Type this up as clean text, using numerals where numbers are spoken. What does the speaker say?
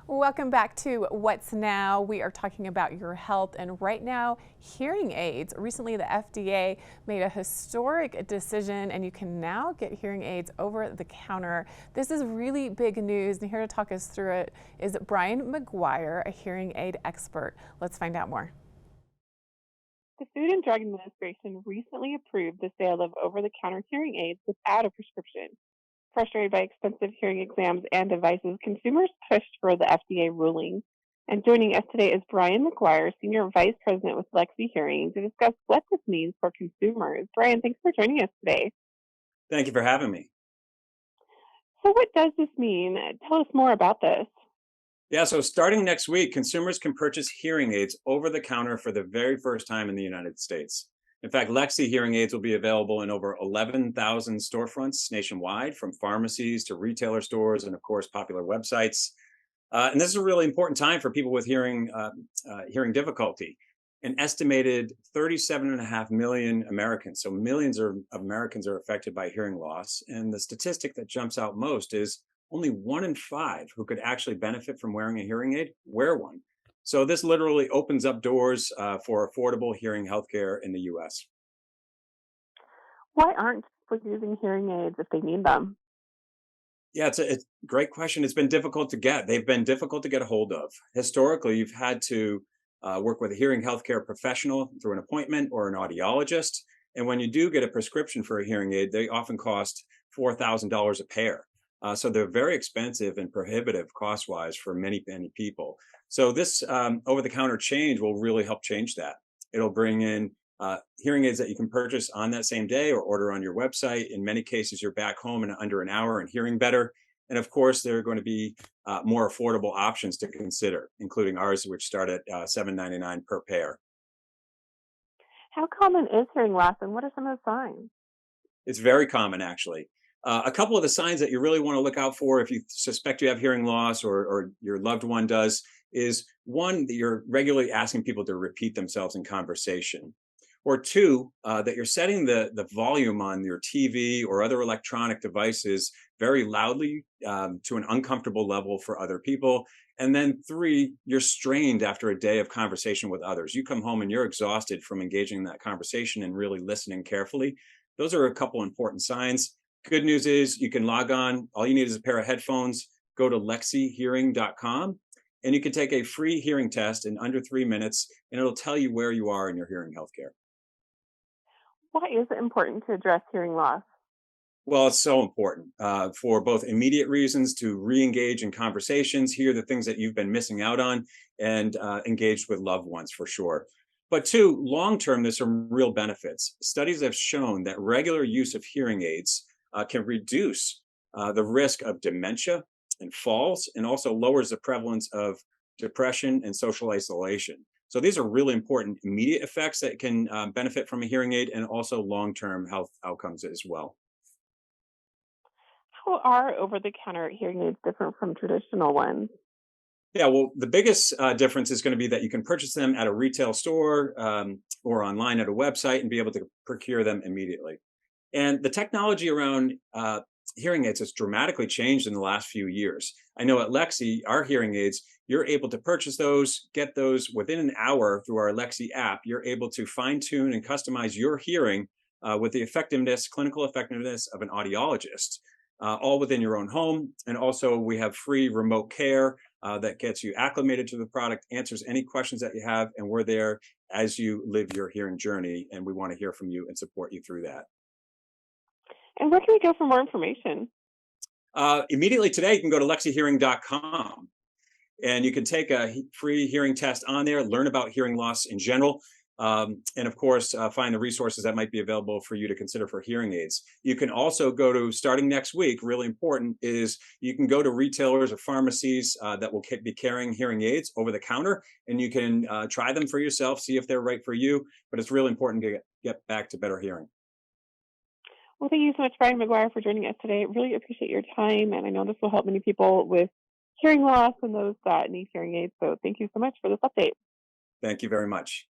Welcome back to What's Now. We are talking about your health, and right now, hearing aids. Recently, the FDA made a historic decision, and you can now get hearing aids over the counter. This is really big news, and here to talk us through it is Brian Maguire, a hearing aid expert. Let's find out more. The Food and Drug Administration recently approved the sale of over-the-counter hearing aids without a prescription. Frustrated by expensive hearing exams and devices, consumers pushed for the FDA ruling. And joining us today is Brian Maguire, Senior Vice President with Lexie Hearing, to discuss what this means for consumers. Brian, thanks for joining us today. Thank you for having me. So, what does this mean? Tell us more about this. Yeah, so starting next week, consumers can purchase hearing aids over the counter for the very first time in the United States. In fact, Lexie hearing aids will be available in over 11,000 storefronts nationwide, from pharmacies to retailer stores and, of course, popular websites. And this is a really important time for people with hearing difficulty. An estimated 37.5 million Americans, so millions of Americans, are affected by hearing loss. And the statistic that jumps out most is only 1 in 5 who could actually benefit from wearing a hearing aid wear one. So this literally opens up doors for affordable hearing healthcare in the U.S. Why aren't people using hearing aids if they need them? Yeah, it's a great question. It's been difficult to get. They've been difficult to get a hold of. Historically, you've had to work with a hearing healthcare professional through an appointment or an audiologist. And when you do get a prescription for a hearing aid, they often cost $4,000 a pair. So they're very expensive and prohibitive cost-wise for many, many people. So this over-the-counter change will really help change that. It'll bring in hearing aids that you can purchase on that same day or order on your website. In many cases, you're back home in under an hour and hearing better. And of course, there are going to be more affordable options to consider, including ours, which start at $7.99 per pair. How common is hearing loss, and what are some of the signs? It's very common, actually. A couple of the signs that you really want to look out for if you suspect you have hearing loss or your loved one does is, one, that you're regularly asking people to repeat themselves in conversation. Or two, that you're setting the volume on your TV or other electronic devices very loudly to an uncomfortable level for other people. And then three, you're strained after a day of conversation with others. You come home and you're exhausted from engaging in that conversation and really listening carefully. Those are a couple important signs. Good news is you can log on. All you need is a pair of headphones. Go to lexiehearing.com and you can take a free hearing test in under 3 minutes, and it'll tell you where you are in your hearing healthcare. Why is it important to address hearing loss? Well, it's so important for both immediate reasons to re-engage in conversations, hear the things that you've been missing out on, and engage with loved ones for sure. But two, long term, there's some real benefits. Studies have shown that regular use of hearing aids can reduce the risk of dementia and falls, and also lowers the prevalence of depression and social isolation. So these are really important immediate effects that can benefit from a hearing aid, and also long-term health outcomes as well. How are over the counter hearing aids different from traditional ones? Yeah, well, the biggest difference is going to be that you can purchase them at a retail store or online at a website and be able to procure them immediately. And the technology around hearing aids has dramatically changed in the last few years. I know at Lexie, our hearing aids, you're able to purchase those, get those within an hour through our Lexie app. You're able to fine tune and customize your hearing with the effectiveness, clinical effectiveness of an audiologist, all within your own home. And also, we have free remote care that gets you acclimated to the product, answers any questions that you have, and we're there as you live your hearing journey. And we want to hear from you and support you through that. And where can we go for more information? Immediately today, you can go to lexiehearing.com and you can take a free hearing test on there, learn about hearing loss in general, and of course, find the resources that might be available for you to consider for hearing aids. You can also go to, starting next week, really important is you can go to retailers or pharmacies that will be carrying hearing aids over the counter, and you can try them for yourself, see if they're right for you. But it's really important to get back to better hearing. Well, thank you so much, Brian Maguire, for joining us today. Really appreciate your time, and I know this will help many people with hearing loss and those that need hearing aids. So thank you so much for this update. Thank you very much.